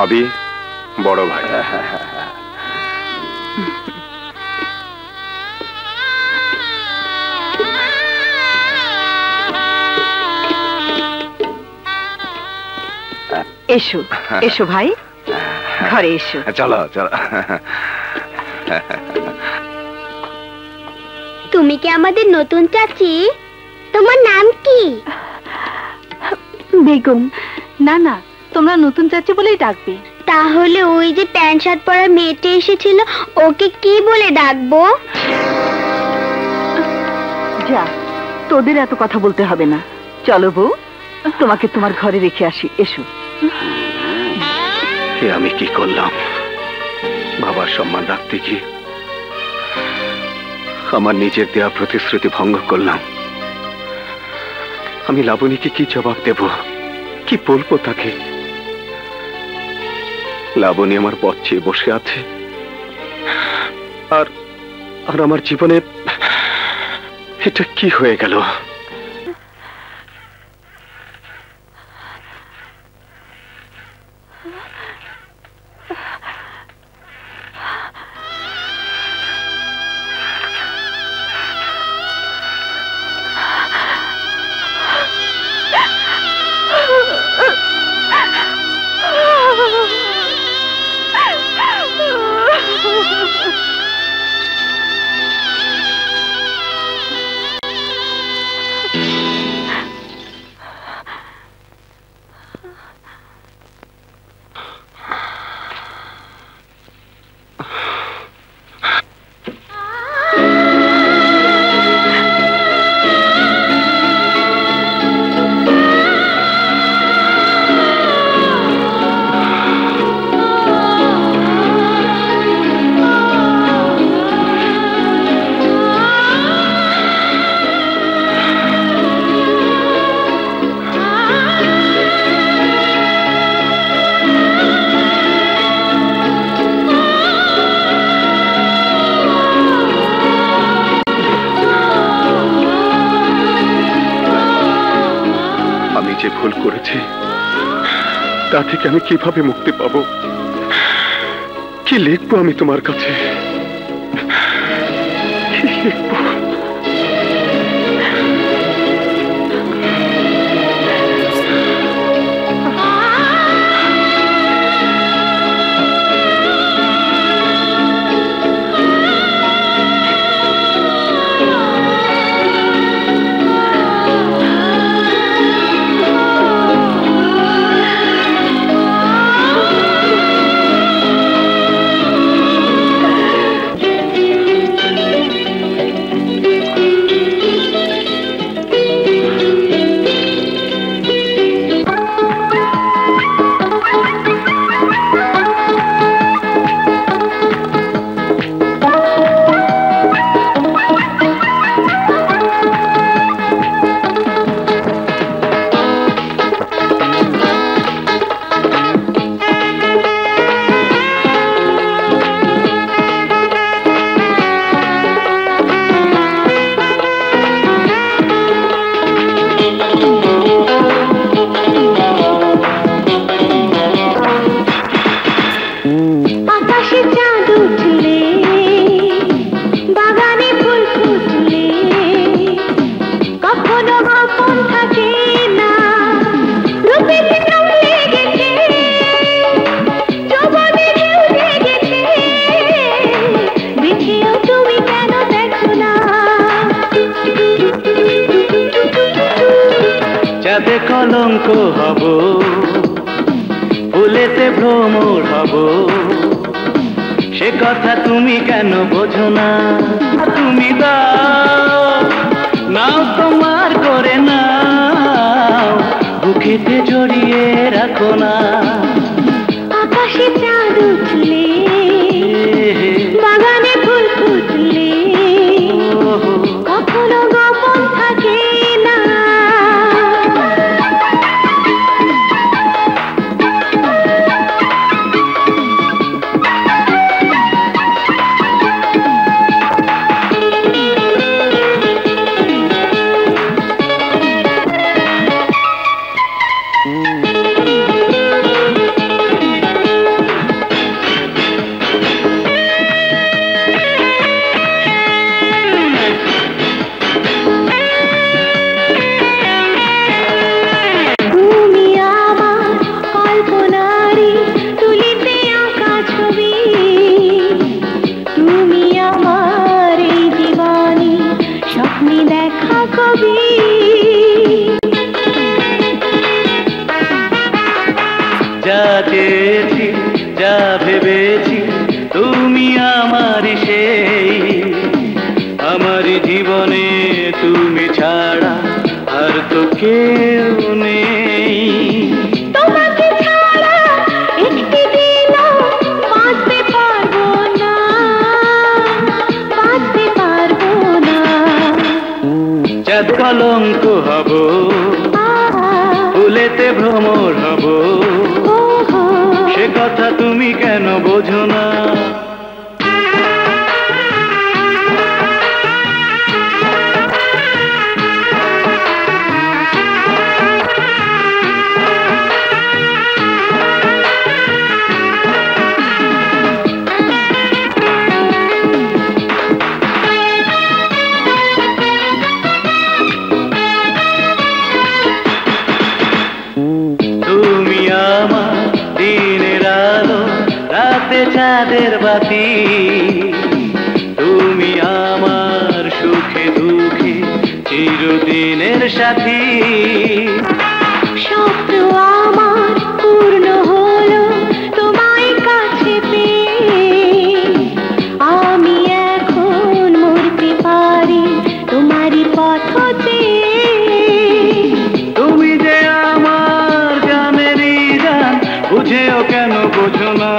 ভাবি, বড় ভাই। এসো এসো ভাই, ঘরে এসো। চলো চলো। তুমি কি আমাদের নতুন চাচি? তোমার নাম কি? বেগম। না না, তোমরা নতুন চাচি বলেই ডাকবে। তাহলে ওই যে প্যান্ট শার্ট পরা মেয়েটা এসেছিল, ওকে কি বলে ডাকবো? যা, তোদের এত কথা বলতে হবে না। চলো বউ, তোমাকে তোমার ঘরে রেখে আসি। এসো। আমি কি করলাম? বাবার সম্মান রাখতে গিয়ে আমার নিজের দেয়া প্রতিশ্রুতি ভঙ্গ করলাম। আমি লাবণীকে কি জবাব দেব, কি বলবো তাকে? লাবণী আমার পথ চেয়ে বসে আছে, আর আর আমার জীবনে এটা কি হয়ে গেল? ভুল করেছি, তা থেকে আমি কিভাবে মুক্তি পাবো? কি লিখবো আমি তোমার কাছে? কি লিখবো? কলঙ্ক হব, ফুলেতে ভ্রমর হব, সে কথা তুমি কেন বোঝো না? তুমি দাও নাও তোমার করে নাও, বুকেতে জড়িয়ে রাখো না। আকাশে চাঁদ উঠলে, বাগানে ফুল ফুটলে, কখনো গোপন থাকে না। আমারই সেই, আমারই জীবনে তুমি ছাড়া আর তো কেউ নেই। তোমাকে ছাড়া একটি দিনও বাঁচতে পারবো না, বাঁচতে পারবো না। চাঁদ কলঙ্ক হব, ফুলেতে ভ্রমর হব, সে কথা তুমি কেন বোঝো না? চাঁদের বাতি, তুমি আমার সুখে দুঃখে চিরদিনের সাথী। স্বপ্ন আমার পূর্ণ হলো তোমায় কাছে পেয়ে, আমি এখন মরতে পারি তোমারই পথ চেয়ে। তুমি যে আমার জানেরই জান, বুঝেও কেন বোঝো না,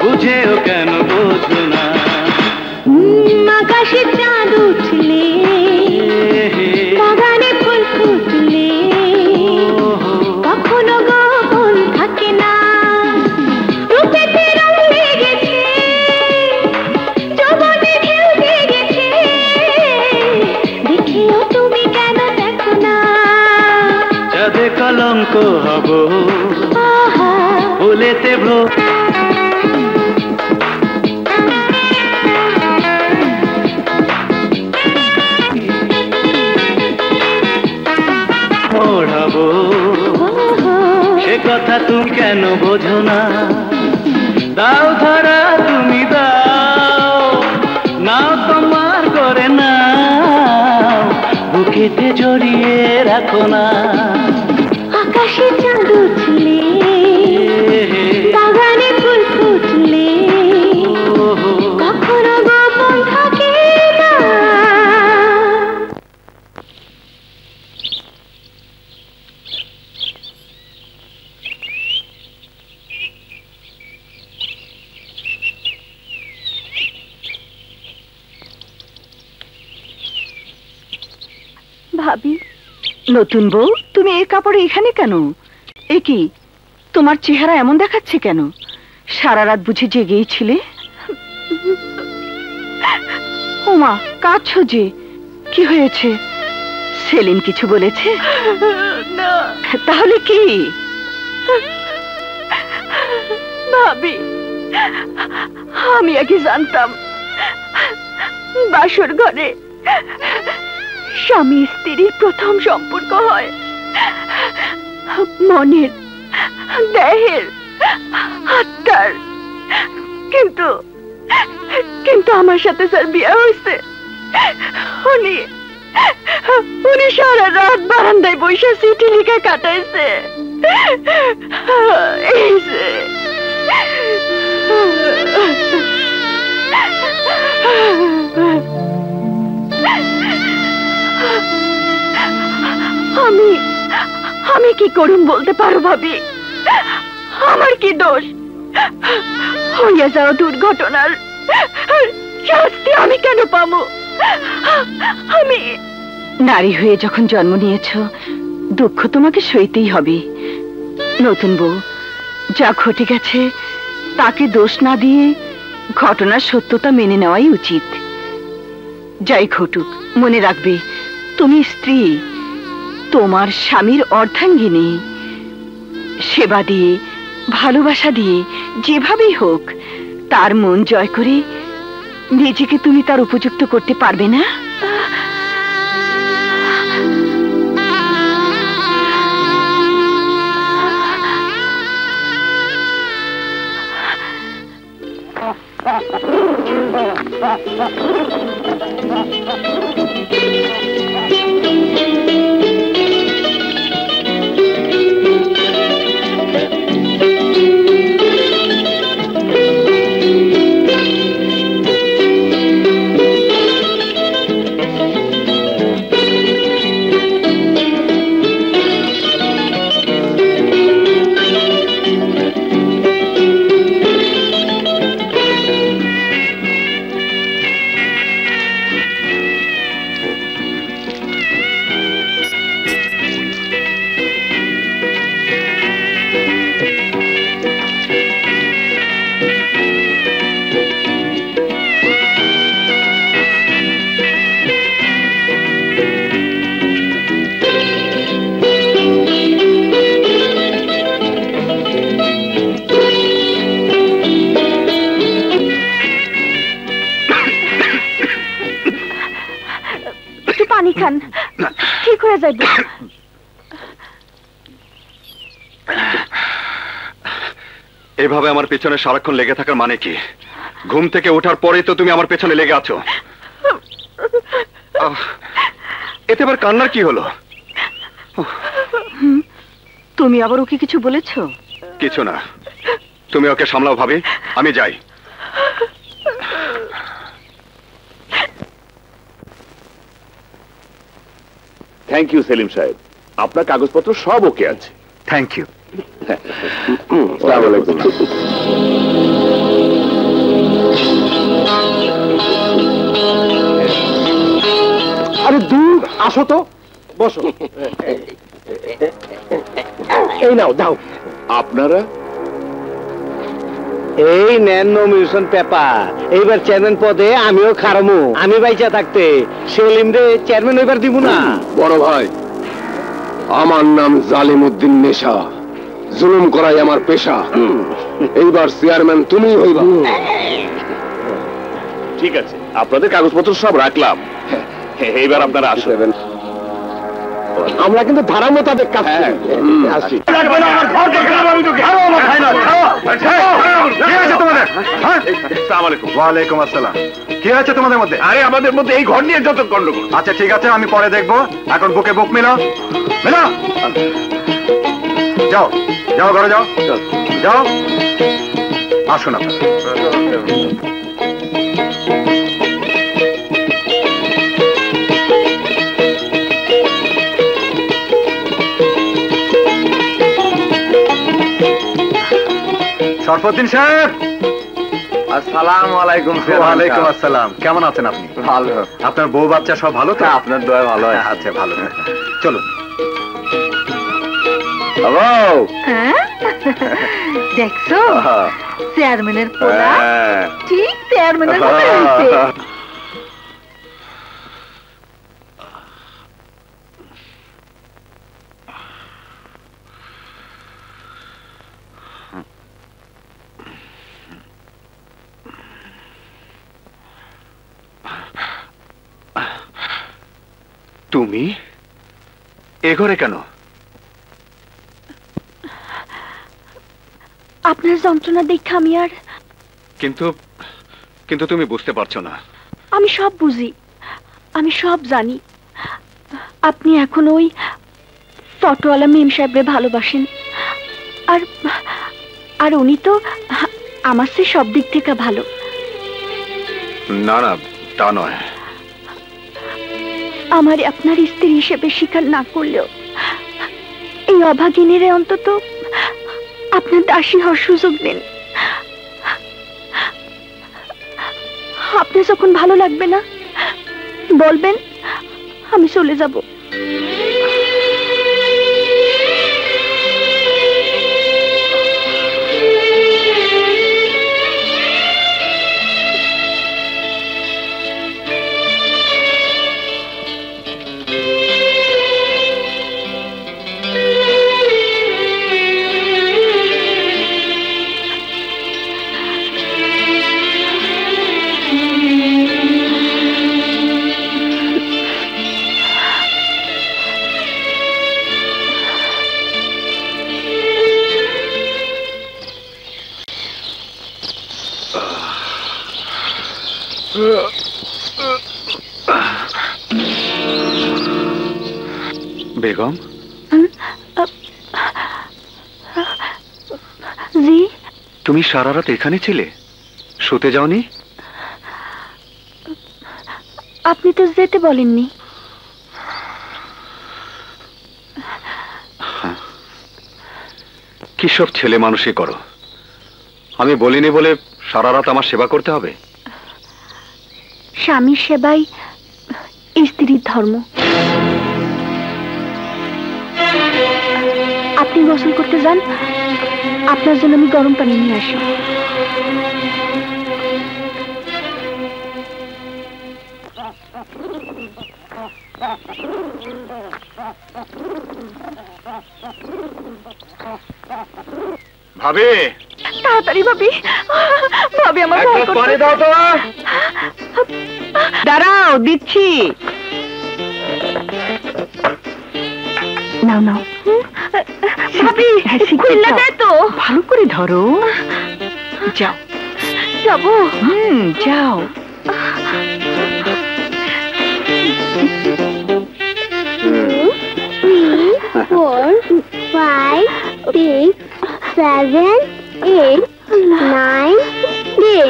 বুঝেও কেন বোঝো না? আকাশে চাঁদ উঠলে, বাগানে ফুল ফুটলে, কখনো গোপন থাকে না। রূপেতে রং লেগেছে, যৌবনে ঢেউ জেগেছে, দেখেও তুমি কেন দেখো না? চাঁদে কলঙ্ক হব, ফুলেতে হব, সে কথা তুমি কেন বোঝো না? দাও ধরা তুমি দাও, নাও তোমার করে নাও, বুকেতে জড়িয়ে রাখো না। আকাশে চাঁদ উঠলে, বাগানে ফুল ফুটলে, কখনো গোপন থাকে না। ভাবি, নতুন বউ, তুমি এই কাপড়ে এখানে কেন? এ কি, তোমার চেহারা এমন দেখাচ্ছে কেন? সারা রাত বুঝে জেগেই ছিলে? ওমা, কাঁদছো যে, কি হয়েছে? সেলিম কিছু বলেছে? না। তাহলে কি? ভাবি, আমি আগে জানতাম বাসর ঘরে স্বামী স্ত্রীর প্রথম সম্পর্ক হয় মনের, দেহের, আত্মার। কিন্তু কিন্তু আমার সাথে স্যার বিয়ে হয়েছে, উনি সারা রাত বারান্দায় বসে চিঠি লিখে কাটাইছে। এই যে আমি কি করুন বলতে পারো ভাবি? আমার কি দোষ? হইয়া যাওয়া দুর্ঘটনার শাস্তি আমি কেন পাবো? আমি নারী হয়ে যখন জন্ম নিয়েছ, দুঃখ তোমাকে সইতেই হবে। নতুন বউ, যা ঘটে গেছে তাকে দোষ না দিয়ে ঘটনার সত্যতা মেনে নেওয়াই উচিত। যাই ঘটুক, মনে রাখবে তুমি স্ত্রী, তোমার স্বামীর অর্ধাঙ্গিনী। সেবা দিয়ে, ভালোবাসা দিয়ে, যেভাবেই হোক তার মন জয় করে নিজেকে তুমি তার উপযুক্ত করতে পারবে না? খান, ঠিক হয়ে যাইব। এভাবে আমার পেছনে সারাক্ষণ লেগে থাকার মানে কি? ঘুম থেকে ওঠার পরেই তো তুমি আমার পেছনে লেগে আছো। এতে আবার কান্নার কি হলো? তুমি আবার ওকে কিছু বলেছো? কিছু না, তুমি ওকে সামলাও ভাবি, আমি যাই। থ্যাংক ইউ সেলিম সাহেব, আপনার কাগজপত্র সব ওকে আছে। Thank you. আসসালামু আলাইকুম। আরে দূর আসো তো, বসো। এই নাও দাও। আপনারা এই নেন নমিনেশন পেপার। এইবার চেয়ারম্যান পদে আমিও খারামু। আমি বাইচা থাকতে সেলিম রে চেয়ারম্যান এবার দিব না। বড় ভাই, আমার নাম জালিম উদ্দিন নেশা, জুলুম করাই আমার পেশা। এইবার চেয়ারম্যান তুমি হইবা। ঠিক আছে, আপনাদের কাগজপত্র সব রাখলাম, এইবার আপনারা আসবেন। আমরা কিন্তু ধারা মোতাবেক কাজ করি। আসি। ওয়ালাইকুম আসসালাম। কি আছে তোমাদের মধ্যে? আরে আমাদের মধ্যে এই ঘর নিয়ে যত গন্ডগোল। আচ্ছা ঠিক আছে, আমি পরে দেখবো। এখন বুকে বুক মিলাও, মিলাও। যাও যাও, ঘরে যাও, যাও। আসুন আপনারা। শরফুদ্দিন সাহেব। আসসালামু আলাইকুম। ওয়ালাইকুম আসসালাম। কেমন আছেন আপনি? ভালো। আপনার বউ বাচ্চা সব ভালো তো? আপনার দয়া ভালো। আচ্ছা ভালো। চলুন। দেখছো চেয়ারম্যানের পোলা ঠিক চেয়ারম্যানের মতো হয়েছে। তুমি এ ঘরে কেন? আপনার যন্ত্রণা দেখে আমি আর। কিন্তু কিন্তু তুমি বুঝতে পারছো না। আমি সব বুঝি, আমি সব জানি। আপনি এখন ওই ফটোওয়ালা মেম সাহেবরে ভালোবাসেন, আর আর উনি তো আমার চেয়ে সব দিক থেকে ভালো। না না, তা নয়। আমার আপনার স্ত্রী হিসেবে স্বীকার না করলেও এই অভাগিনীর অন্তত আপনার দাসী হওয়ার সুযোগ দিন। আপনি যখন ভালো লাগবে না বলবেন, আমি চলে যাব। বেগম, জি। তুমি সারা রাত এখানে ছিলে, শুতে যাওনি? আপনি তো যেতে বলেননি। কি সব ছেলে মানুষই করো। আমি বলিনি বলে সারা রাত আমার সেবা করতে হবে? স্বামীর সেবাই স্ত্রীর ধর্ম। আপনি গোসল করতে যান, আপনার জন্য আমি গরম পানি নিয়ে আসি। ভাবি, তাড়াতাড়ি ভাবি, ভাবি আমার পানি দাও তো। দাঁড়াও, দিচ্ছি। নাও নাও ভাবি, খুললা দেয় তো, ভালো করে ধরো। যাও যাবো, যাও। 4, 5, 6, 7, 8, 9, 10.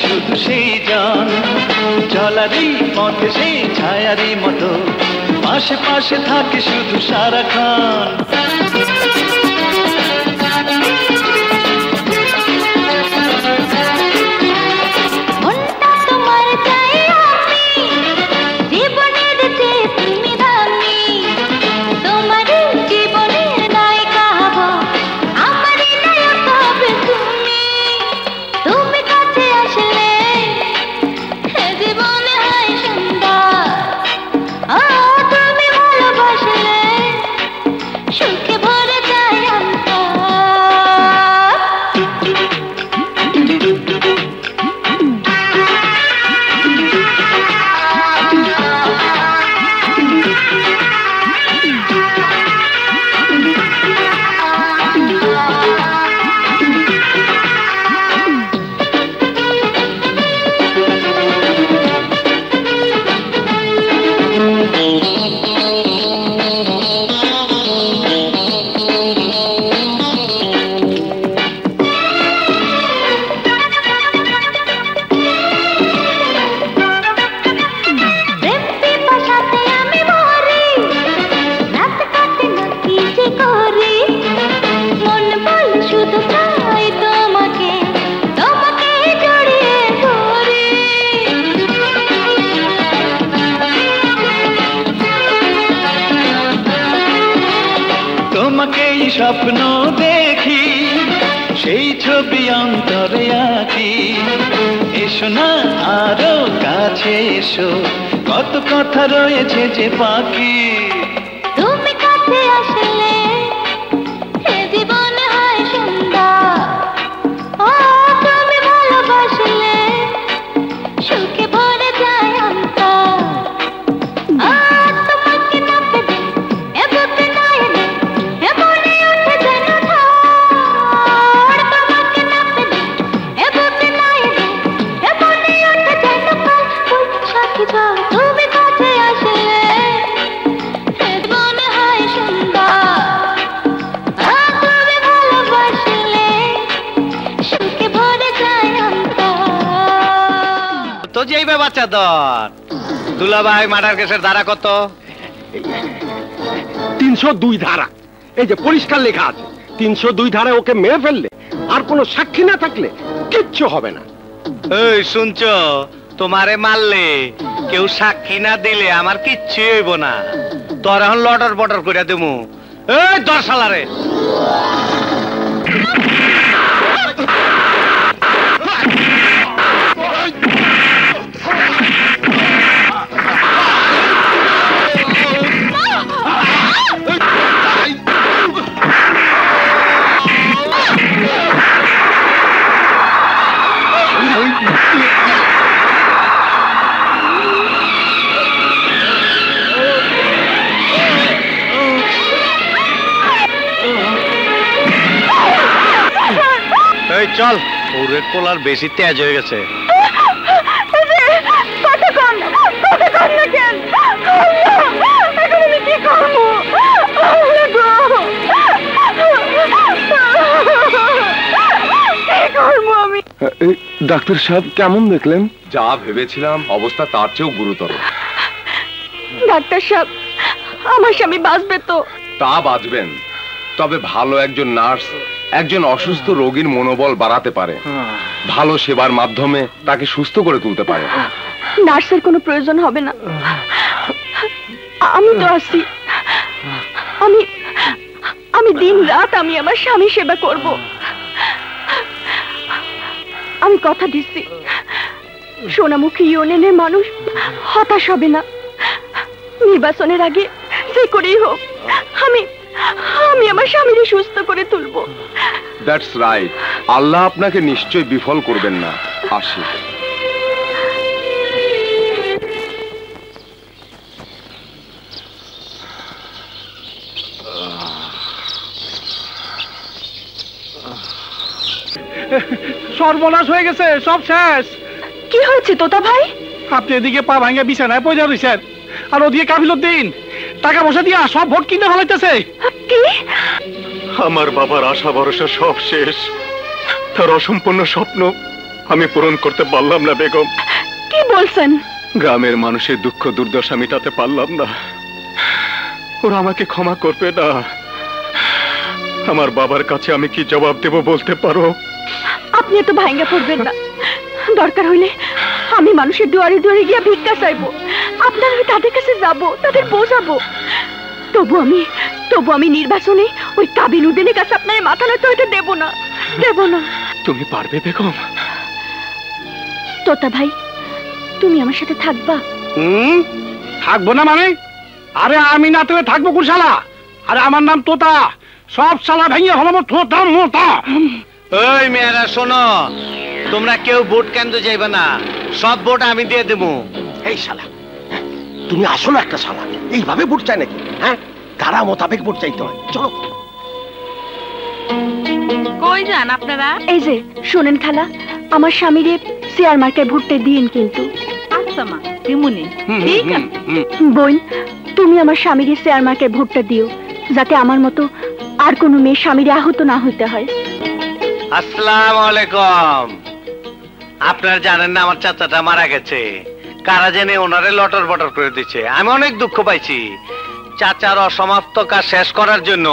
শুধু সেই জন চলারই পথে সেই ছায়ারই মতো পাশে পাশে থাকে শুধু সারাক্ষণ। স্বপ্ন দেখি সেই ছবি অন্তরে আঁকি, এসো না আরো কাছে এসো, কত কথা রয়েছে যে বাকি। তুমি কাছে আসলে জীবন হয় সুন্দর, ও তুমি ভালোবাসলে সুখে ভরে যায় অন্তর। তোমাকে না পেলে এভাবে না এলে এমনি উঠে যেন ঝড়, তোমাকে না পেলে এভাবে না এলে এমনি উঠে যেন যাইবে বাচ্চা দর। দুলাভাই মার্ডার কেসের ধারা কত? 302 ধারা। এই যে পরিষ্কার লেখা আছে 302 ধারায় ওকে মেরে ফেললে আর কোনো সাক্ষী না থাকলে কিচ্ছু হবে না। এই শুনছো, তোমারে মারলে কেউ সাক্ষী না দিলে আমার কিচ্ছু হইব না। তোর এখন লটর বটর করে দেবো। এই দর শালারে। এই চল, ওরে কোলার বেশি তেজ হয়ে গেছে। ডাক্তার সাহেব কেমন দেখলেন? যা ভেবেছিলাম অবস্থা তার চেয়েও গুরুতর। ডাক্তার সাহেব, আমার স্বামী বাঁচবে তো? তা বাঁচবেন, তবে ভালো একজন নার্স একজন অসুস্থ রোগীর মনোবল বাড়াতে পারে, ভালো সেবার মাধ্যমে তাকে সুস্থ করে তুলতে পারে। নার্সের কোনো প্রয়োজন হবে না, আমি তো আছি। আমি দিন রাত আমি আমার স্বামী সেবা করব। আমি কথা দিচ্ছি, সোনামুখী ইউনিয়নের মানুষ হতাশ হবে না। নির্বাচনের আগে যে করেই হোক আমি আমার স্বামীকে সুস্থ করে তুলবো। That's right. আল্লাহ আপনাকে নিশ্চয় বিফল করবেন না। আসি। সর্বনাশ হয়ে গেছে, সব শেষ। কি হয়েছে তোতা ভাই? আপনি এদিকে পা ভাঙা বিছানায় পয়সা রয়েছেন, আর ওদিকে কাবিলউদ্দিন টাকা পয়সা দিয়া সব ভোট কিনে ফেলাইতেছে। কি? আমার বাবার আশা ভরসা সব শেষ। তার অসম্পূর্ণ স্বপ্ন আমি পূরণ করতে পারলাম না বেগম। কি বলছেন? গ্রামের মানুষের দুঃখ দুর্দশা মেটাতে পারলাম না। ওরা আমাকে ক্ষমা করবে না। আমার বাবার কাছে আমি কি জবাব দেব বলতে পারো? আপনি এত ভাঙ্গা পড়বেন না। দরকার হইলে আমি মানুষের দুয়ারে দুয়ারে গিয়ে ভিক্ষা চাইবো, আপনার তাদের কাছে যাব, তাদের বোঝাবো। তবু আমি নির্বাচনে ওই কাবিলউদ্দিনের কাছে আপনার মাথা নত হইতে দেব না। তুমি পারবে বেগম? তোতা ভাই, তুমি আমার সাথে থাকবা? থাকবো না মানে? আরে আমি না তুমি থাকবো কোন শালা? আরে আমার নাম তোতা, সব শালা ভেঙে হলো তোতা মোতা। ওই মেয়েরা শোনো, তোমরা কেউ ভোট কেন্দ্রে যাইবে না, সব ভোট আমি দিয়ে দেবো। এই শালা, তুমি আসো না একটা শালা, এইভাবে ভোট চাই নাকি? হ্যাঁ, কারা মোতাবেক ভোট চাইতে হয়। চলো। কই যান আপনারা? এই যে শুনেন খালা, আমার স্বামীরে শেয়ার মার্কেট ভোটটা দিন কিন্তু। আচ্ছা মা, দিমুনি। ঠিক আছে বোন, তুমি আমার স্বামীরে শেয়ার মার্কেট ভোটটা দিও, যাতে আমার মতো আর কোনো মেয়ে স্বামীরে আহত না হইতে হয়। আসসালামু আলাইকুম। আপনারা জানেন না আমার চাচাটা মারা গেছে, কারা জেনে ওনারে লটর বটর করে দিচ্ছে। আমি অনেক দুঃখ পাইছি। চাচার অসমাপ্ত কাজ শেষ করার জন্য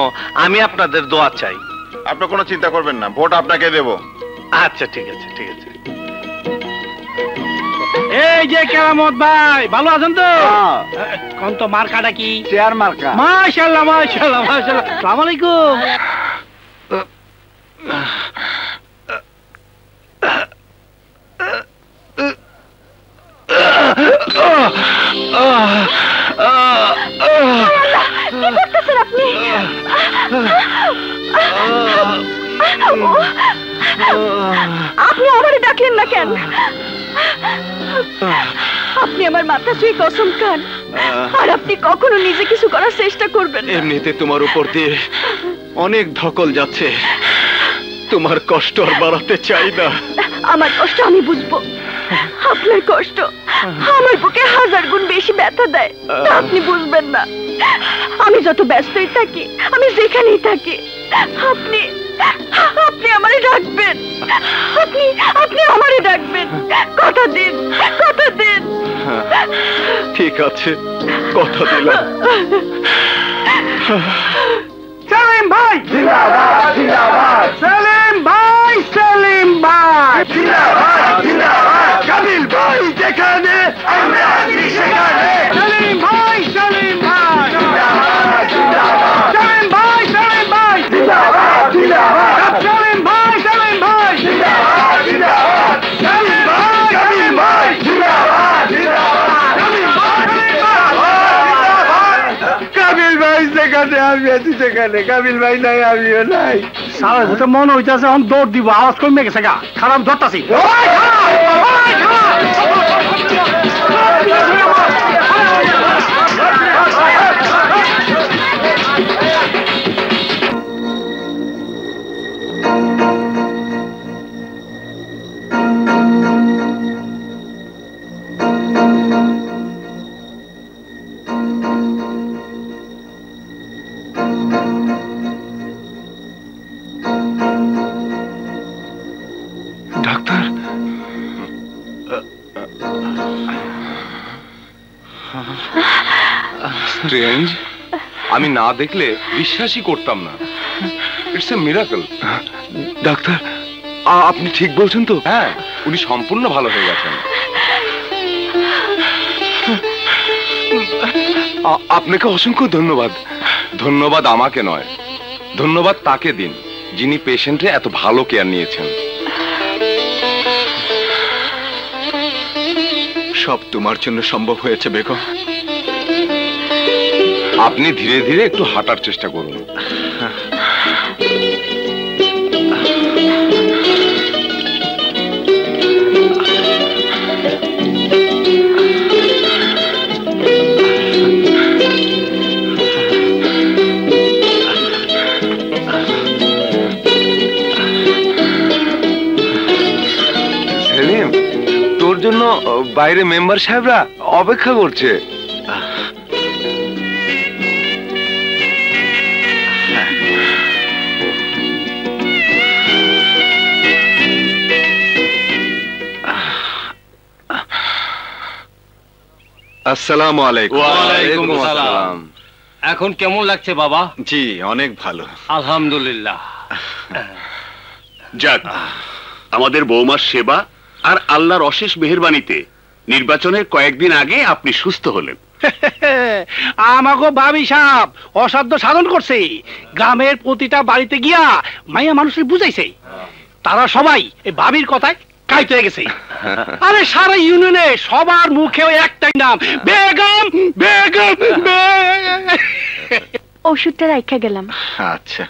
আমি আপনাদের দোয়া চাই। আপনি কোনো চিন্তা করবেন না, ভোট আপনাকে দেব। আচ্ছা ঠিক আছে, ঠিক আছে। এই যে কেরামত ভাই, ভালো আছেন তো? কোন তো মার্কাটা কি? শেয়ার মার্কা। মাশাআল্লাহ মাশাআল্লাহ মাশাআল্লাহ। আসসালামু আলাইকুম। কি করতেছেন আপনি? আপনি আমারে ডাকলেন না কেন? আপনি আমার মাথা ছুঁয়ে কসম খান, আর আপনি কখনো নিজে কিছু করার চেষ্টা করবেন না। এমনিতে তোমার উপর দিয়ে অনেক ধকল যাচ্ছে, তোমার কষ্ট আর বাড়াতে চাই না। আমার কষ্ট আমি বুঝবো, আপনার কষ্ট আমার বুকে 1000 গুণ বেশি ব্যথা দেয়, তা আপনি বুঝবেন না। আমি যত ব্যস্তই থাকি, আমি যেখানেই থাকি, আপনি আপনি আমারে ডাকবেন, আপনি আপনি আমারে ডাকবেন, কথা দিন, কথা দিন। ঠিক আছে, কথা দিলাম। সেলিম ভাই জিন্দাবাদ, জিন্দাবাদ। সেলিম ভাই, সেলিম ভাই জিন্দাবাদ, জিন্দাবাদ। কাবিল ভাই যেখানে আমরা আছি সেখানে। সেলিম ভাই, সেলিম ভাই জিন্দাবাদ, জিন্দাবাদ। সেলিম ভাই, সেলিম ভাই জিন্দাবাদ, জিন্দাবাদ। সেলিম ভাই, সেলিম ভাই জিন্দাবাদ, জিন্দাবাদ। সেলিম ভাই, সেলিম ভাই জিন্দাবাদ, জিন্দাবাদ। সেলিম ভাই, সেলিম ভাই জিন্দাবাদ। কাবিল ভাই যেখানে আমি আছি সেখানে, কাবিল ভাই নাই আমিও নাই। সারা ঘুরতে মনে হইতেছে এখন দৌড় দিব, আওয়াজ কমে গেছে গা, খারাপ ধরতাছি। ডাক্তার, স্ট্রেঞ্জ, আমি না দেখলে বিশ্বাসই করতাম না। It's a miracle. ডাক্তার আপনি ঠিক বলছেন তো? হ্যাঁ, উনি সম্পূর্ণ ভালো হয়ে গেছেন। আপনাকে অসংখ্য ধন্যবাদ। ধন্যবাদ আমাকে নয়, ধন্যবাদ তাকে দিন যিনি পেশেন্টে এত ভালো কেয়ার নিয়েছেন। সব তোমার জন্য সম্ভব হয়েছে বেগম। আপনি ধীরে ধীরে একটু হাঁটার চেষ্টা করুন। সেলিম, তোর জন্য বাইরে মেম্বার সাহেবরা অপেক্ষা করছে। আসসালামু আলাইকুম। ওয়ালাইকুম আসসালাম। এখন কেমন লাগছে বাবা? জি অনেক ভালো, আলহামদুলিল্লাহ। যাক, আমাদের বৌমার সেবা আর আল্লাহর অশেষ মেহেরবানিতে নির্বাচনের কয়েকদিন আগে আপনি সুস্থ হলেন। আমাকে ভাবি সাহেব অসাধ্য সাধন করছে, গ্রামের প্রতিটা বাড়িতে গিয়া মাইয়া মানুষের বুঝাইছে, তারা সবাই এই ভাবির কথায় কাইত হয়ে গেছে। আরে সারা ইউনিয়নে সবার মুখে একটাই নাম, বেগম বেগম। ওষুধটা রাইখা গেলাম। আচ্ছা,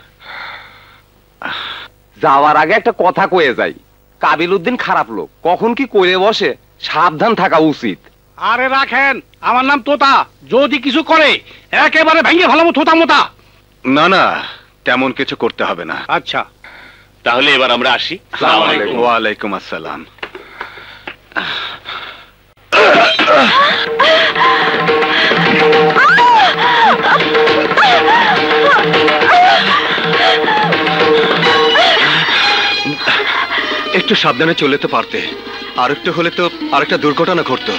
যাওয়ার আগে একটা কথা কয়ে যাই, কাবিল উদ্দিন খারাপ লোক, কখন কি করে বসে, সাবধান থাকা উচিত। আরে রাখেন, আমার নাম তোতা, যদি কিছু করে একেবারে ভেঙে ফেলাবো থোতা মোতা। না না, তেমন কিছু করতে হবে না। আচ্ছা, তাহলে এবার আমরা আসি। ওয়ালাইকুম আসসালাম। একটু সাবধানে চলে তো পারতে, আরেকটু হলে তো আরেকটা দুর্ঘটনা ঘটতো।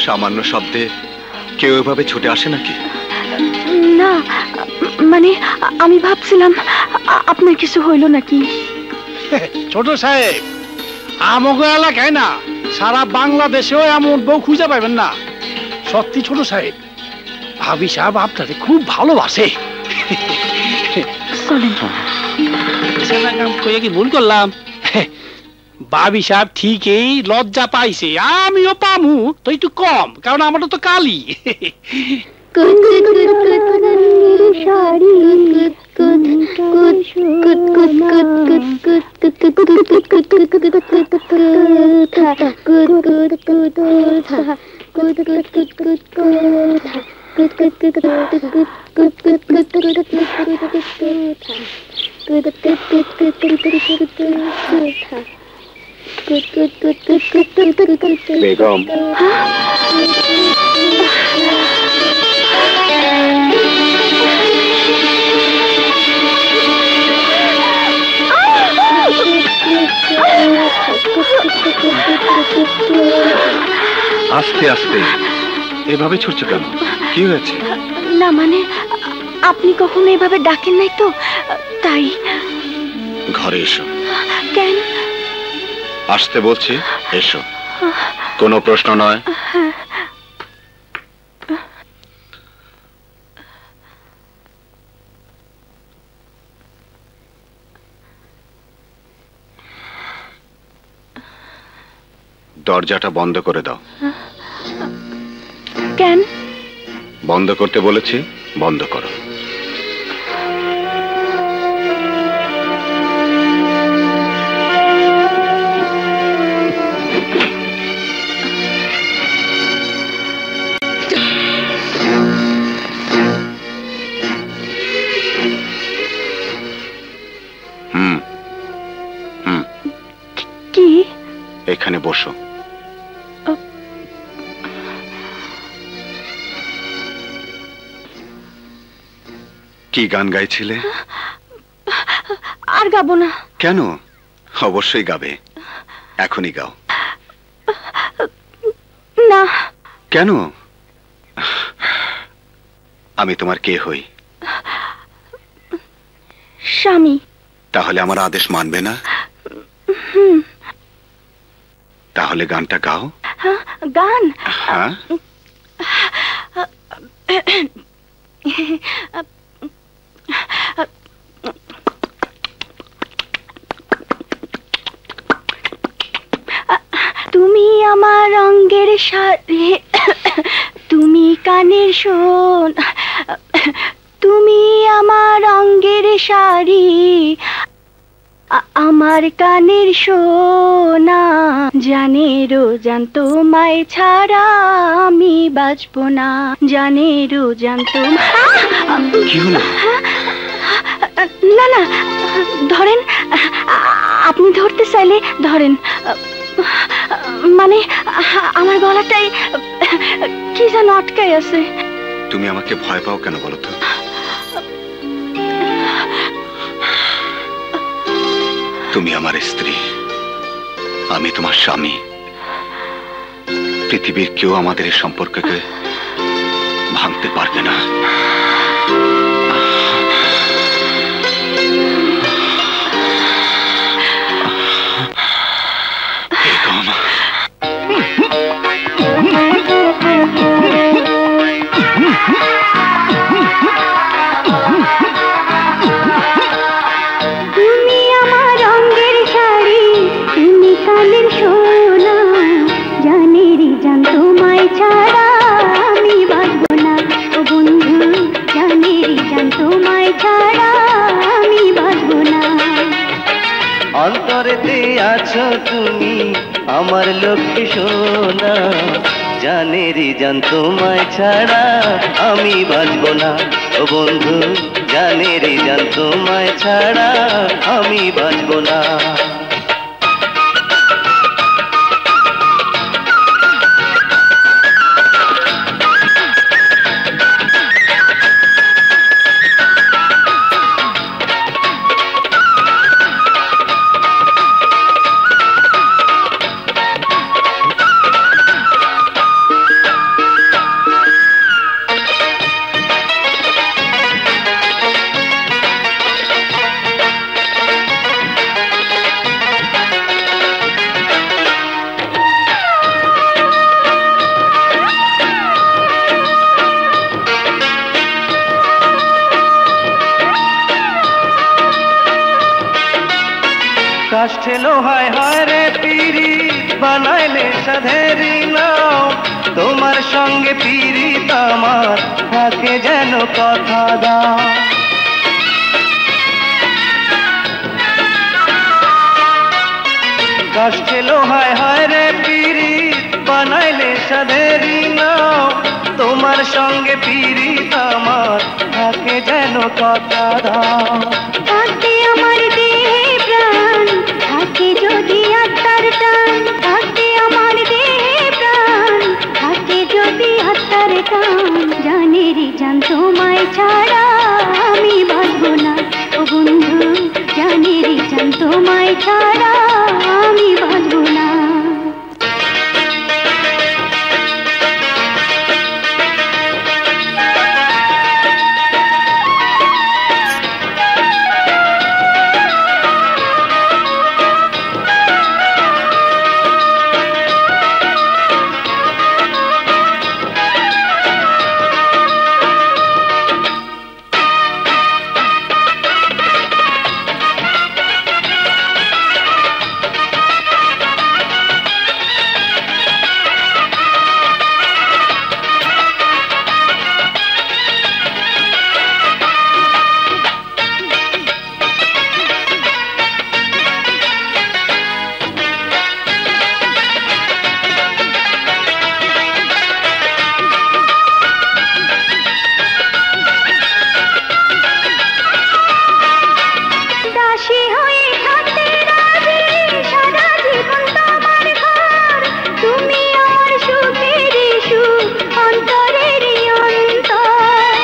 সামান্য শব্দে কেউ এভাবে ছুটে আসে নাকি? না, মানে আমি ভাবছিলাম আপনার কিছু হইল নাকি। ছোট সাহেব, আমগো এলাকায় না, সারা বাংলাদেশেও এমন বউ খুঁজে পাবেন না। সত্যি ছোট সাহেব, ভাবি সাহেব আপনাকে খুব ভালোবাসে। কি ভুল করলাম? ভাবি সাহেব ঠিকই লজ্জা পাইছে, আমিও পামু তো একটু কম, কারণ আমারটা তো কালি। বেগম, আস্তে আস্তে এভাবে ছুটছো কেন? কি হয়েছে? না মানে আপনি কখনো এভাবে ডাকেন নাই তো, তাই। ঘরে এসো। কেন? আসতে বলছি, এসো। কোনো প্রশ্ন নয়। দরজাটা বন্ধ করে দাও। কেন? বন্ধ করতে বলেছি, বন্ধ করো। কি? এখানে বসো। কি গান গাইছিলে? আর গাবো না। কেন? অবশ্যই গাবে, এখনই গাও। না। কেন? আমি তোমার কে হই? স্বামী। তাহলে আমার আদেশ মানবে না? তাহলে গানটা গাও। গান? হ্যাঁ। তুমি আমার অঙ্গের সাথে, তুমি কানের শোন, তুমি আমার অঙ্গের শাড়ি, আমার কানের সোনা, জানেরও জান তোমায় ছাড়া আমি বাঁচবো না, জানেরও জান কি হলো? না না, ধরেন, আপনি ধরতে চাইলে ধরেন। মানে আমার গলাটাই কি যেন আটকাই আছে। তুমি আমাকে ভয় পাও কেন বলো তো? তুমি আমার স্ত্রী, আমি তোমার স্বামী। পৃথিবীর কেউ আমাদের এই সম্পর্ককে ভাঙতে পারবে না। তুমি আমার রঙের শাড়ি, তুমি কানের সোনা, জানেরি জান তোমায় ছাড়া আমি বাঁচবো না। ও বন্ধু, জানেরি জান তোমায় ছাড়া আমি বাঁচবো না। অন্তরেতে আছো তুমি আমার লক্ষ্মী সোনা, জানেরি জান তোমায় ছাড়া আমি বাঁচবো না। ও বন্ধু, জানেরি জান তোমায় ছাড়া আমি বাঁচবো না। কাষ্ঠে লোহায় হয় রে পিরি, বানাইলে সাধেরি নাও, তোমার সঙ্গে পিরিত আমার থাকে যেন কথা দাও। কাষ্ঠে লোহায় হয় রে পিরি, বানাইলে সাধেরি নাও, তোমার সঙ্গে পিরিত আমার থাকে যেন কথা দাও। থাকতে আমার দেহে প্রাণ, থাকে যদি আত্মার টান, থাকতে আমার দেহে প্রাণ, থাকে যদি আত্মার টান, জানেরি জান তোমায় ছাড়া আমি বাঁচবো না। ও বন্ধু, জানেরি জান তোমায় ছাড়া আমি বাঁচবো না। দাসী হয়ে থাকতে রাজি সারা জীবন তোমার ঘর তুমি আমার সুখের সুখ অন্তরের অন্তর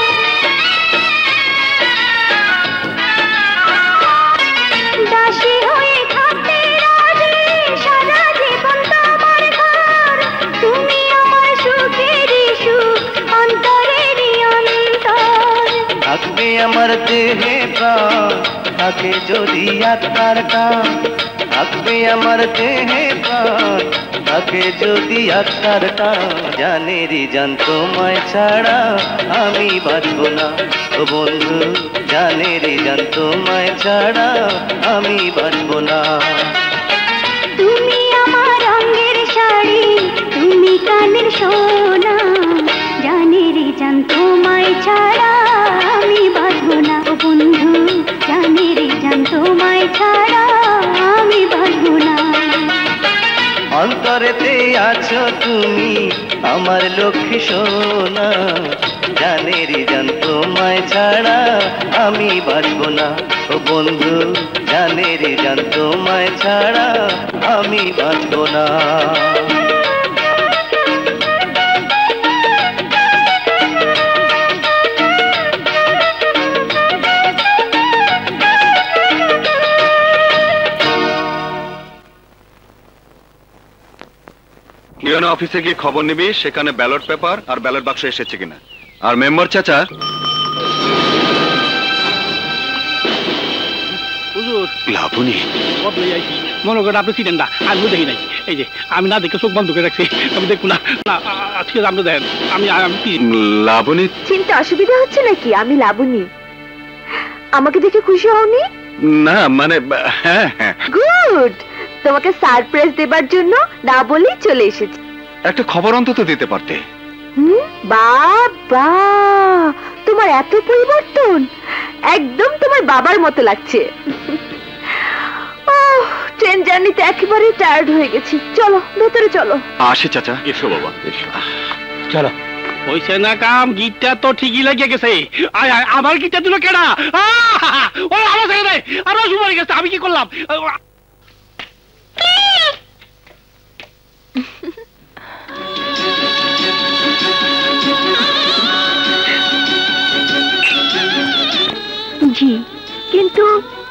দাসী হয়ে থাকতে রাজি সারা জীবন তোমার ঘর তুমি আমার সুখের সুখ অন্তরের অন্তর থাকবে আমার দেহে প্রাণ থাকে যদি আত্মার টান থাকবে আমার দেহে প্রাণ থাকে যদি আত্মার টান জানেরি জান তোমায় ছাড়া আমি বাঁচব না ও বন্ধু জানেরি জান তোমায় ছাড়া আমি বাঁচব না তুমি আমার রঙের শাড়ি তুমি কানের সোনা জানেরি জান তোমায় ছাড়া আমি বাঁচব না ও বন্ধু জানেরি জান তোমায় ছাড়া আমি বাঁচব না অন্তরেতে আছো তুমি আমার লক্ষ্মী সোনা জানেরি জান তোমায় ছাড়া আমি বাঁচব না ও বন্ধু জানেরি জান তোমায় ছাড়া আমি বাঁচব না ইউএনও অফিসে গিয়ে খবর নিবি সেখানে ব্যালট পেপার আর ব্যালট বাক্স এসেছে কিনা। আর মেম্বার চাচা লাবণী মনে করেন আপনি চিনেন না, আমিও দেখি নাই। এই যে আমি না দেখে চোখ বন্ধ করে রাখছি, আমি দেখবো না। না আজকে আপনি দেখেন আমি লাবণী। চিনতে অসুবিধা হচ্ছে নাকি? আমি লাবণী। আমাকে দেখে খুশি হওনি? না মানে হ্যাঁ হ্যাঁ। গুড, তোমাকে সারপ্রাইজ দেবার জন্য না বলেই চলে এসেছি। একটা খবর অন্তত দিতে পারতে। বাবা, তোমার এত পরিবর্তন, একদম তোমার বাবার মতো লাগছে। ট্রেন জার্নিতে একেবারে টায়ার্ড হয়ে গেছি। চলো ভেতরে চলো। আসে চাচা। এসো বাবা এসো। চলো। হইছে না কাম, গিটটা তো ঠিকই লেগে গেছে। আমার গিটটা দিল কেডা? ও আমার ছেড়ে দেয়, আরো সুপারি গেছে। আমি কি করলাম? জি, কিন্তু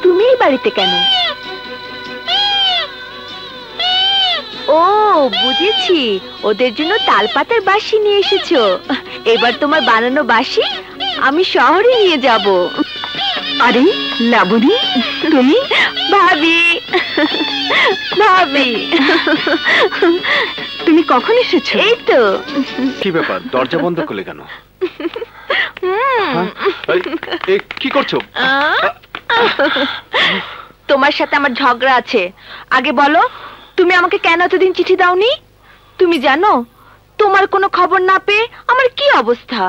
তুমি এই বাড়িতে কেন? ও বুঝেছি, ওদের জন্য তালপাতার বাঁশি নিয়ে এসেছো। এবার তোমার বানানো বাঁশি আমি শহরে নিয়ে যাব। আরে লাবণী, তুমি? ভাবি, ভাবি তুমি কখন এসেছো? এই তো। কি ব্যাপার, দরজা বন্ধ করলে কেন? কি করছো? তোমার সাথে আমার ঝগড়া আছে। আগে বলো, তুমি আমাকে কেন এতদিন চিঠি দাওনি? তুমি জানো তোমার কোনো খবর না পেয়ে আমার কি অবস্থা?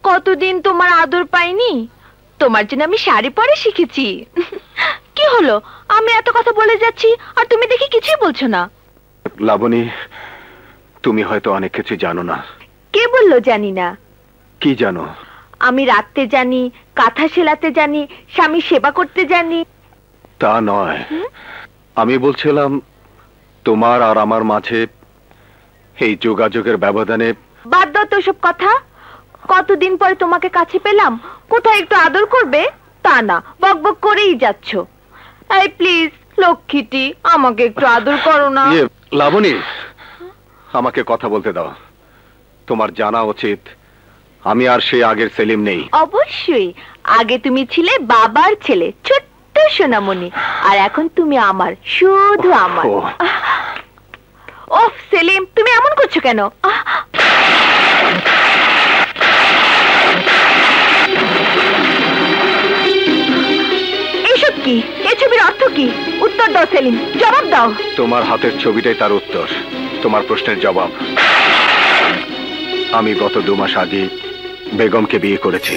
কতদিন তোমার আদর পাইনি। তোমার জন্য আমি শাড়ি পরে শিখেছি। কি হলো, আমি এত কথা বলে যাচ্ছি আর তুমি দেখি কিছুই বলছো না। লাবণী, তুমি হয়তো অনেক কিছু জানো না। কে বললো জানি না? কি জানো? আমি রাখতে জানি, কাঁথা সেলাতে জানি, স্বামী সেবা করতে জানি। তা নয়, আমি বলছিলাম তোমার আর আমার মাঝে এই যোগাযোগের ব্যবধানে। বাদ দাও তো সব কথা। কতদিন পরে তোমাকে কাছে পেলাম, কোথায় একটু আদর করবে তা না, বকবক করেই যাচ্ছ। এই প্লিজ লক্ষ্মীটি, আমাকে একটু আদর করো না। লাবণী, আমাকে কথা বলতে দাও। তোমার জানা উচিত আমি আর সেই আগের সেলিম নেই। অবশ্যই, আগে তুমি ছিলে বাবার ছেলে, ছোট্ট সোনামণি, আর এখন তুমি আমার, শুধু আমার। ওহ সেলিম, তুমি এমন করছো কেন? এইসব কি? এই ছবির অর্থ কি? উত্তর দাও সেলিম, জবাব দাও। তোমার হাতের ছবিটাই তার উত্তর, তোমার প্রশ্নের জবাব। আমি গত 2 মাস আগে বেগমকে বিয়ে করেছি।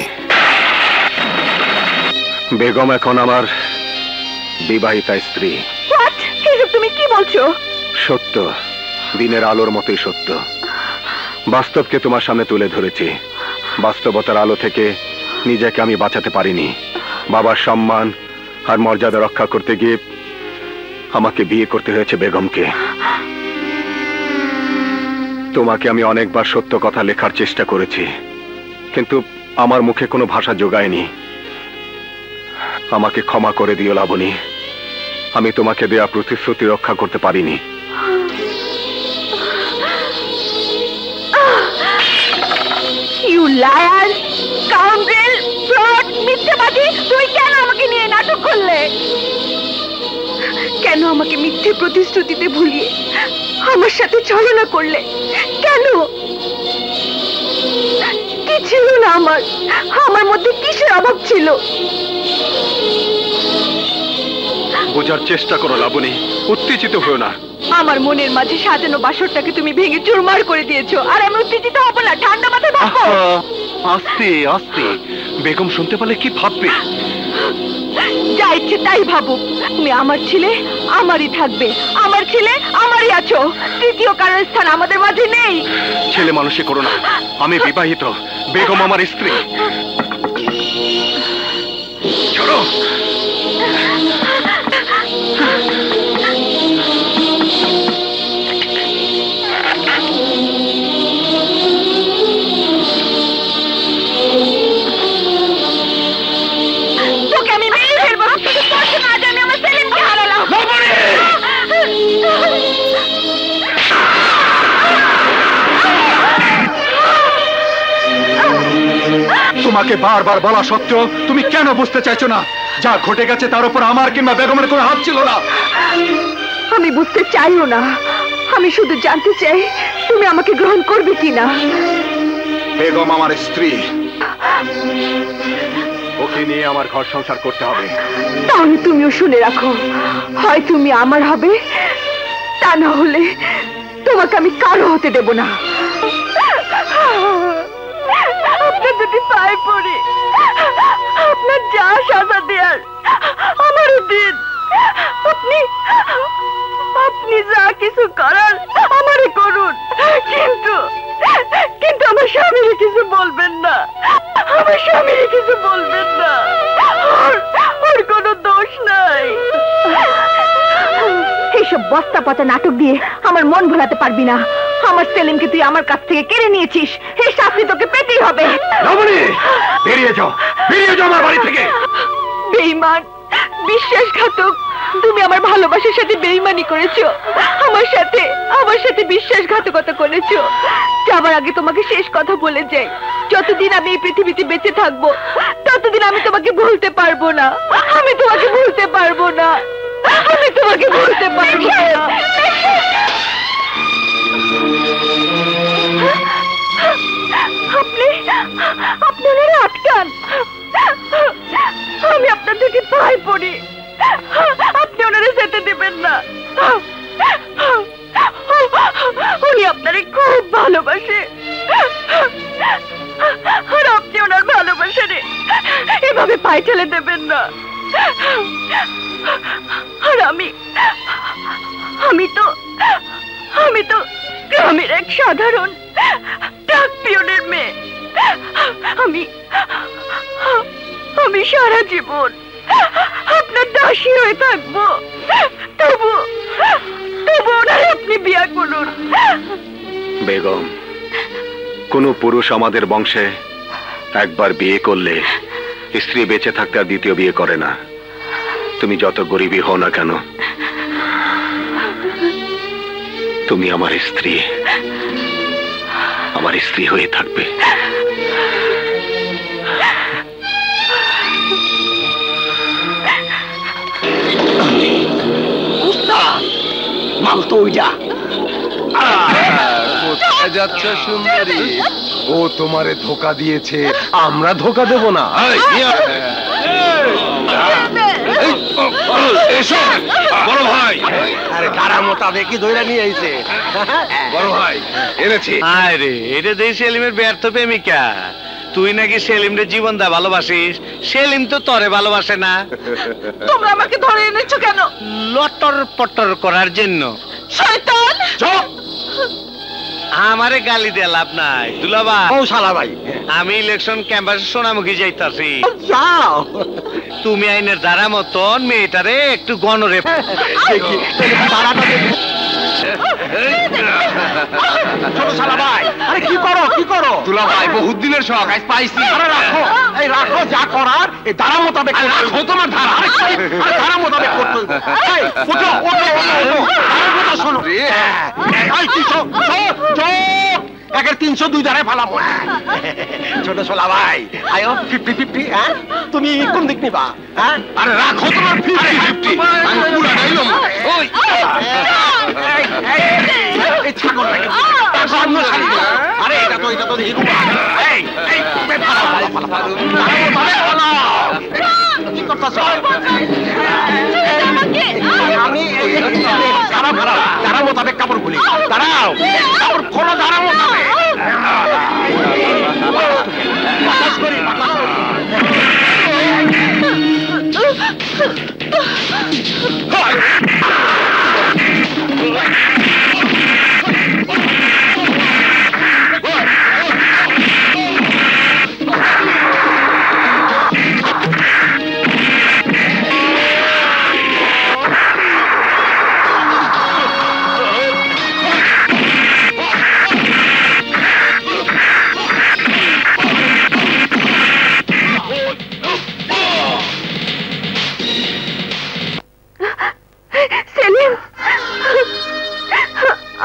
বেগম এখন আমার বিবাহিতা স্ত্রী। এসব তুমি কি বলছো? সত্য, দিনের আলোর মতোই সত্য। বাস্তবকে তোমার সামনে তুলে ধরেছি। বাস্তবতার আলো থেকে নিজেকে আমি বাঁচাতে পারিনি। বাবার সম্মান আর মর্যাদা রক্ষা করতে গিয়ে আমাকে বিয়ে করতে হয়েছে বেগমকে। তোমাকে আমি অনেকবার সত্য কথা লেখার চেষ্টা করেছি, কিন্তু আমার মুখে কোনো ভাষা জোগায়নি। আমাকে ক্ষমা করে দিও লাবণী, আমি তোমাকে দেয়া প্রতিশ্রুতি রক্ষা করতে পারিনি। You liar, scoundrel, fraud, মিথ্যাবাদী! তুমি কেন আমাকে নিয়ে নাটক করলে? কেন আমাকে মিথ্যে প্রতিশ্রুতিতে ভুলিয়ে আমার সাথে ছলনা করলে? কেন? কি ছিল না আমার মধ্যে কিসের অভাব ছিল? বোঝার চেষ্টা করো লাবণী, উত্তেজিত হও না। আমার মনের মাঝে সাজানো বাসরটাকে তুমি ভেঙে চুরমার করে দিয়েছো, আর আমি উত্তেজিত হব না? ঠান্ডা মাথায় ভাবো। আস্তে আস্তে, বেগম শুনতে পারলে কি ভাববে? যা ইচ্ছে তাই ভাবুক। তুমি আমার ছেলে, আমারই থাকবে। আমার ছেলে, আমারই আছো। তৃতীয় কারোর স্থান আমাদের মাঝে নেই। ছেলে মানুষই করো না, আমি বিবাহিত, বেগম আমার স্ত্রী। চলো। তোকে আমি মেরে ফেলবো, শুধু তোকে না জানি আমার সেলিমকে হারালাম। তোমাকে বারবার বলা সত্ত্বেও তুমি কেন বুঝতে চাইছো না? যা ঘটে গেছে তার উপর আমার কিংবা বেগমের কোনো হাত ছিল না। আমি বুঝতে চাইও না, আমি শুধু জানতে চাই তুমি আমাকে গ্রহণ করবে কিনা। বেগম আমার স্ত্রী, ওকে নিয়ে আমার ঘর সংসার করতে হবে। তাহলে তুমিও শুনে রাখো, হয় তুমি আমার হবে, তা না হলে তোমাকে আমি কারো হতে দেব না। আপনার যদি পায়ে পড়ি, আপনার যা সাজা দেয়ার আমারও দিন। আপনি যা কিছু করার আমারে করুন, কিন্তু আমার স্বামীর কিছু বলবেন না। আমার স্বামীর কিছু বলবেন না, ওর কোনো দোষ নাই। এইসব বস্তা পচা নাটক দিয়ে আমার মন ভোলাতে পারবি না। আমার সেলিমকে তুই আমার কাছ থেকে কেড়ে নিয়েছিস, এই শাস্তি তোকে পেতেই হবে। বেরিয়ে যাও, বেরিয়ে যাও আমার বাড়ি থেকে। বেঈমান, বিশ্বাসঘাতক! তুমি আমার ভালোবাসার সাথে বেঈমানি করেছো, আমার সাথে বিশ্বাসঘাতকতা করেছো। যাবার আগে তোমাকে শেষ কথা বলে যাই, যতদিন আমি এই পৃথিবীতে বেঁচে থাকবো ততদিন আমি তোমাকে ভুলতে পারবো না। আমি তোমাকে ভুলতে পারবো না। আপনি ওনারা আটকান, আমি আপনার থেকে পায়ে পড়ি। আপনি ওনারা যেতে দেবেন না। উনি আপনারে খুব ভালোবাসে, আর আপনি ওনার ভালোবাসারে এভাবে পায়ে ঠেলে দেবেন না। আর আমি তো গ্রামের এক সাধারণ ডাক পিয়নের মেয়ে। আমি সারা জীবন আপনার দাসী হয়ে থাকবো। তবু ওনারে আপনি বিয়ে করুন। বেগম, কোন পুরুষ আমাদের বংশে একবার বিয়ে করলে স্ত্রী বেঁচে থাকতে আর দ্বিতীয় বিয়ে করে না। তুমি যত গরিবই হও না কেন, তুমি আমার স্ত্রী হয়ে থাকবে। মাল তো ওই যা। কোথায় যাচ্ছে সুন্দরী? ও তোমারে ধোকা দিয়েছে, আমরা ধোকা দেব না। বড় ভাই, আরে কারা মোতাবেক কি ধইরা নিয়ে আইছে? বড় ভাই এনেছি। আরে এটা দেই সেলিমের ব্যর্থ প্রেমিকা। তুই নাকি সেলিমরে জীবন দা ভালোবাসিস, সেলিম তো তরে ভালোবাসে না। তোমরা আমাকে ধরে এনেছো কেন? লটর পটর করার জন্য। শয়তান! চুপ! আমারে গালি দিয়ে লাভ নাই দুলাভাই। ও শালা ভাই, আমি ইলেকশন ক্যাম্পাসে সোনামুখী যাইতাছি। যাও। তুমি আইনের দ্বারা মতন মেয়েটারে একটু গণরে দেখি ছোট শালা ভাই, আরে কি করো কি করো? দুলা ভাই বহুত দিনের শখ, আজ পাইছি। আরে রাখো, এই রাখো, যা করার এই ধারা মোতাবেক রাখো। তোমার ধারা, আরে ধারা মোতাবেক করতে হবে। এই ওঠো ওঠো ওঠো, ধারা কথা শোনো। এই কি সব একের 302 ধারে ফালাবো। ছোট শালা ভাই, আয়ো 50-50। হ্যাঁ, তুমি কোন দিক নিবা? হ্যাঁ, আরে রাখো তোমার 50-50। আমি পুরা গাইলাম। ওই এই ছাগল লাগে, সামনে সারি। আরে এটা তো হিরো। এই এই ফালা কি করতেছ? আমি ধারা মোতাবেক কাপড় খুলি। দাঁড়াও, কাপড় খোলো ধারা মোতাবেক।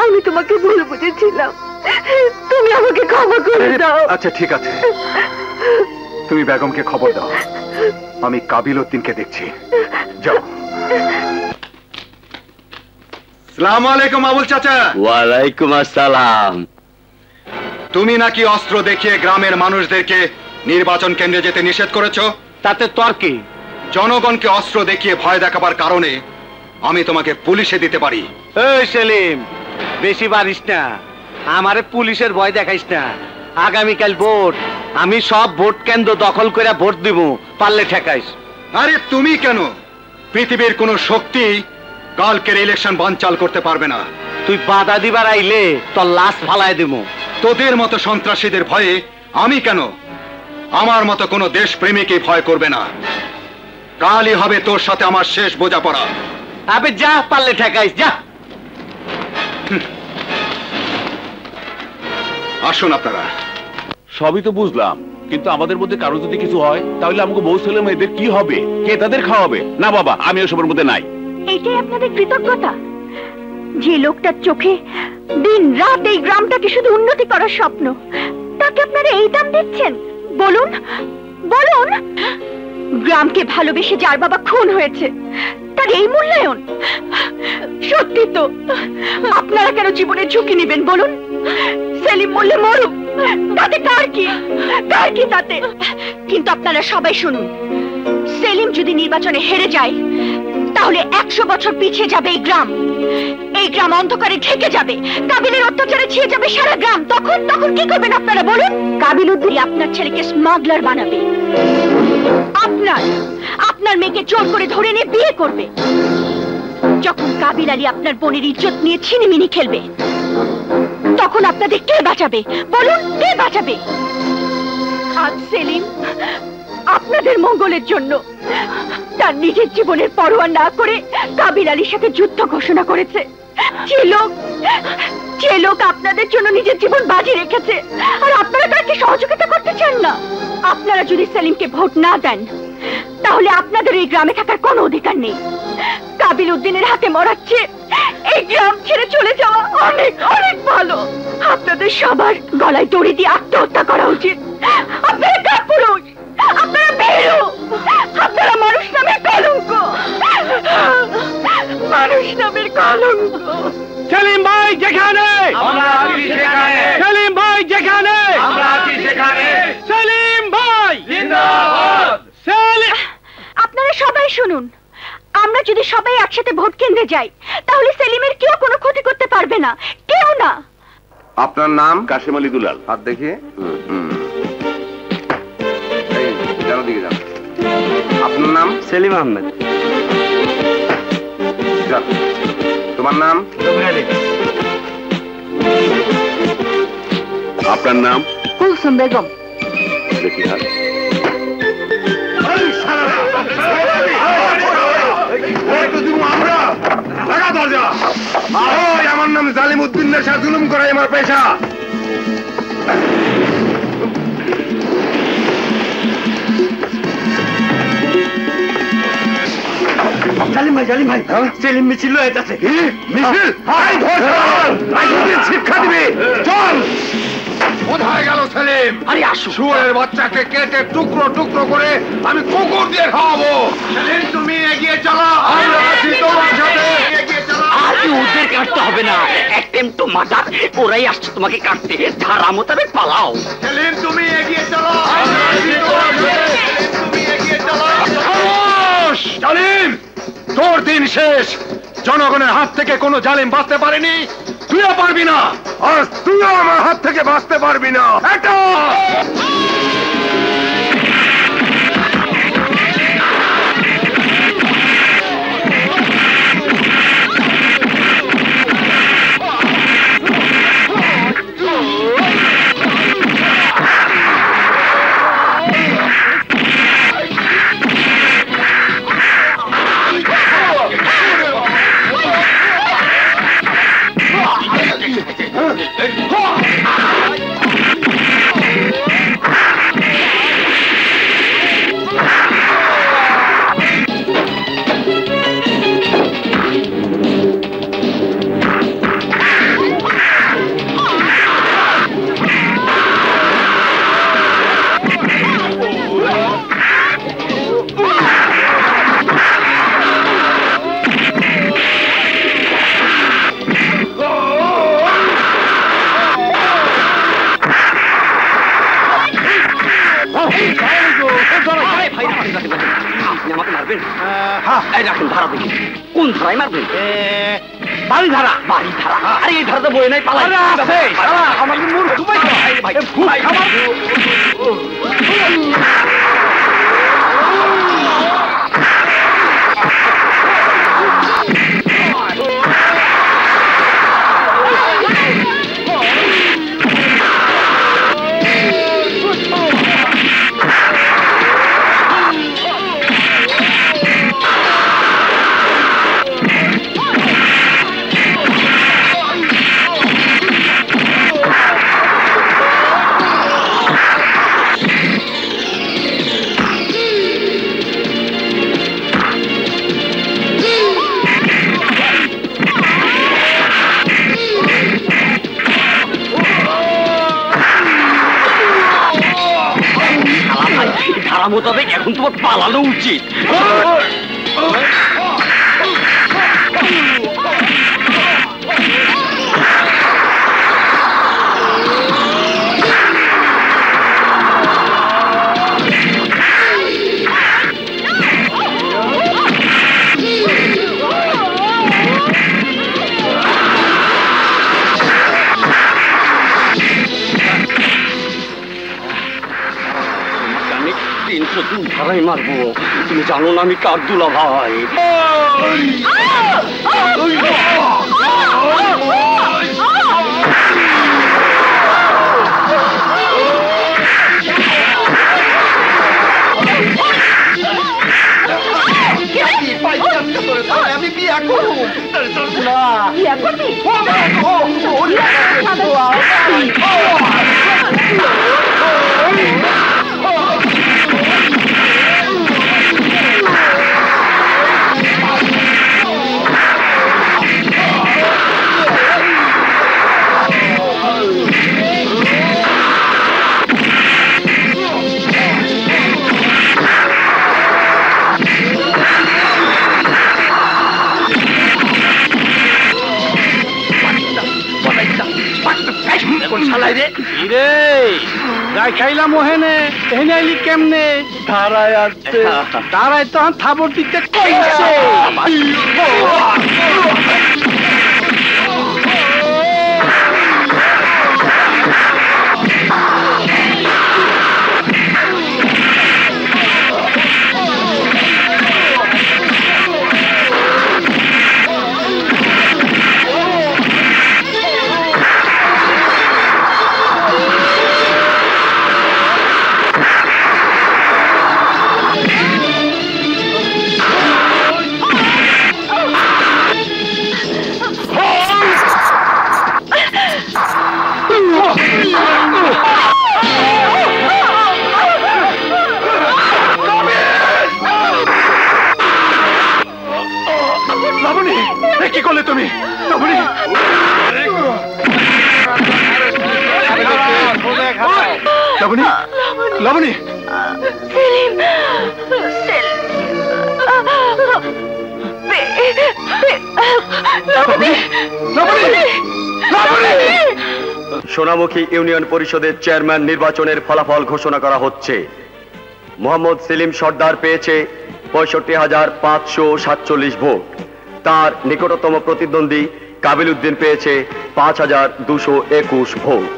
আমি তোমাকে ভুল বুঝেছিলাম, তুমি আমাকে ক্ষমা করে দাও। আচ্ছা ঠিক আছে, তুমি বেগমকে খবর দাও, আমি কাবিল উদ্দিনকে দেখছি। যাও। আসসালামু আলাইকুম আবুল চাচা। ওয়ালাইকুম আসসালাম। তুমি নাকি অস্ত্র দেখিয়ে গ্রামের মানুষদেরকে নির্বাচন কেন্দ্রে যেতে নিষেধ করেছো? তাতে তোর কি? জনগণকে অস্ত্র দেখিয়ে ভয় দেখাবার কারণে আমি তোমাকে পুলিশে দিতে পারি। এই সেলিম, বেশি পারিস না, আমারে পুলিশের ভয় দেখাইস না। আগামীকাল ভোট, আমি সব ভোট কেন্দ্র দখল করে ভোট দিব, পারলে ঠেকাইস। আরে তুমি কেন? পৃথিবীর কোন শক্তি কালকের ইলেকশন বানচাল করতে পারবে না। তুই বাধা দিবার আইলে তোর লাশ ফালায় দিব। তোদের মতো সন্ত্রাসীদের ভয়ে আমি কেন? আমার মতো কোনো দেশপ্রেমিকই ভয় করবে না। কালই হবে তোর সাথে আমার শেষ বোঝাপড়া। আবে যা, পারলে ঠেকাইস, যা। আসুন আপনারা। সবই তো বুঝলাম, কিন্তু আমাদের মধ্যে কারো যদি কিছু হয় তাহলে আমাকে বউ ছেলে মেয়েদের কি হবে? কে তাদের খাওয়াবে? না বাবা, আমি ওসবের মধ্যে নাই। এটাই আপনাদের কৃতজ্ঞতা? যে লোকটার চোখে দিন রাত এই গ্রামটাকে শুধু উন্নতি করার স্বপ্ন, তাকে আপনারা এই দাম দিচ্ছেন? বলুন বলুন, গ্রামকে ভালোবেসে যার বাবা খুন হয়েছে তার এই মূল্যায়ন? সত্যি তো, আপনারা কেন জীবনের ঝুঁকি নেবেন বলুন? সেলিম মরলে মরুক, তাতে কার কি তাতে? কিন্তু আপনারা সবাই শুনুন, সেলিম যদি নির্বাচনে হেরে যায় তাহলে 100 বছর পিছিয়ে যাবে এই গ্রাম। এই গ্রাম অন্ধকারে ঢেকে যাবে, কাবিলের অত্যাচারে ছেয়ে যাবে সারা গ্রাম। তখন কি করবেন আপনারা বলুন? কাবিল উদ্দিন আপনার ছেলেকে স্মাগলার বানাবে, আপনার মেয়েকে জোর করে ধরে নিয়ে বিয়ে করবে। যখন কাবিল আলী আপনার বোনের ইজ্জত নিয়ে ছিনিমিনি খেলবে, তখন আপনাদের কে বাঁচাবে বলুন? কে বাঁচাবে? আজ সেলিম আপনাদের মঙ্গলের জন্য তার নিজের জীবনের পরোয়া না করে কাবিল আলীর সাথে যুদ্ধ ঘোষণা করেছে। যে লোক আপনাদের জন্য নিজের জীবন বাজি রেখেছে, আর আপনারা তাকে সহযোগিতা করতে চান না। আপনারা যদি সেলিমকে ভোট না দেন তাহলে আপনাদের এই গ্রামে থাকার কোনো অধিকার নেই। কাবিল উদ্দিনের হাতে মরাচ্ছে এই গ্রাম ছেড়ে চলে যাওয়া অনেক অনেক ভালো। আপনাদের সবার গলায় দড়ি দিয়ে আত্মহত্যা করা উচিত। আপনারা কাপুরুষ, আপনারা ভীরু, আপনারা মানুষ নামের কলঙ্ক, মানুষ নামের কলঙ্ক। সেলিম ভাই যেখানে, সেলিম ভাই যেখানে, সেলিম ভাই জিন্দাবাদ। আপনারা সবাই শুনুন, আমরা যদি সবাই একসাথে ভোট কেন্দ্রে যাই তাহলে সেলিমের কেউ কোনো ক্ষতি করতে পারবে না, কেউ না। আপনার নাম? কাশেম আলী দুলাল। হাত দেখি। দিকে যান। আপনার নাম? সেলিম আহমেদ। তোমার নাম? আপনার নাম? কুলসুম বেগম। দেখি হাত। আমার নাম জালিম উদ্দিন নেশা, জুলুম করাই আমার পেশা। জালিম ভাই সেলিম মিছিল হয়েছে। মিছিল শিক্ষা দিবি। চল। কোথায় গেল সেলিম? আরে আসো। শুয়োরের বাচ্চাকে কেটে টুকরো টুকরো করে আমি কুকুর দিয়ে খাওয়াবো। সেলিম তুমি এগিয়ে চলো। আমরা আছি তোমার সাথে। এগিয়ে চলো। আরে ওদের কাটতে হবে না, একদম তো মাথা ওরাই আসছে তোমাকে কাটতে, ধারা মোতাবেক পালাও। সেলিম তুমি এগিয়ে চলো। আমরা আছি তোমার সাথে। তুমি এগিয়ে চলো। খামোশ জালিম, তোর দিন শেষ। জনগণের হাত থেকে কোনো জালিম বাঁচতে পারেনি, তুইও পারবি না। আর তুইও আমার হাত থেকে বাঁচতে পারবি না। এটা কোন ধারায় মারবেন? বাড়ি ধারা। বাড়ি ধারা? আরে এই ধারা তো বই নাই, পালাই। আমাকে মূর্খ ধারা মোতাবেক এখন তোমার পালানো উচিত। ধারাই মারবো। তুমি জানো না আমি কার দুলা ভাই? আমি বিয়া করবো না। বিয়া করবি? খাইলাম ওহেনে এহেনে আইলি কেমনে? ধারায় আসছে। ধারায় তখন থাবর দিতে কইছে। লাবণী কি করলে তুমি? লাবণী লাবণী লাবণী সোনামুখী ইউনিয়ন পরিষদের চেয়ারম্যান নির্বাচনের ফলাফল ঘোষণা করা হচ্ছে। মোহাম্মদ সেলিম সর্দার পেয়েছে 65,547 ভোট। তার নিকটতম প্রতিদ্বন্দ্বী কাবিল উদ্দিন পেয়েছে 5,221 ভোট।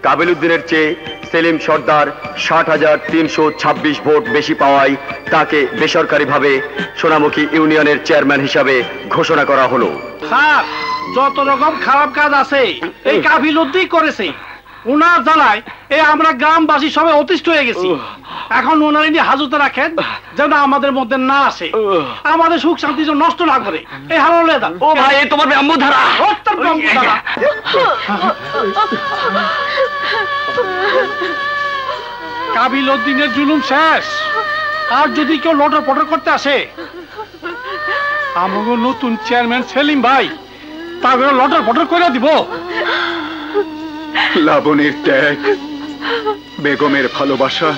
কাবিল উদ্দিনের চেয়ে সেলিম সর্দার 60,326 ভোট বেশি পাওয়ায় তাকে বেসরকারিভাবে সোনামুখী ইউনিয়নের চেয়ারম্যান হিসাবে ঘোষণা করা হলো। স্যার, যত রকম খারাপ কাজ আছে এই কাবিল উদ্দিন করেছে। উনার জানায় আমরা গ্রামবাসী সবাই অতিষ্ঠ হয়ে গেছি। এখন ওনার নিয়ে হাজতে রাখেন যেন আমাদের মধ্যে না আসে, আমাদের সুখ শান্তি যেন নষ্ট না করে। এই হারলে দান। ও ভাই, এই তোমার ব্রহ্মধারা। ব্রহ্মধারা। কাবিল উদ্দিনের জুলুম শেষ। আর যদি কেউ লটর পটর করতে আসে, আমাকে নতুন চেয়ারম্যান সেলিম ভাই তাকে লটর পটর করে দিব। লাবণীর ত্যাগ, বেগমের ভালোবাসা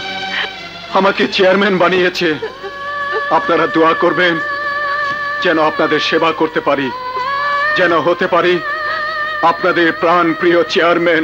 আমাকে চেয়ারম্যান বানিয়েছে। আপনারা দোয়া করবেন যেন আপনাদের সেবা করতে পারি, যেন হতে পারি আপনাদের প্রাণ প্রিয় চেয়ারম্যান।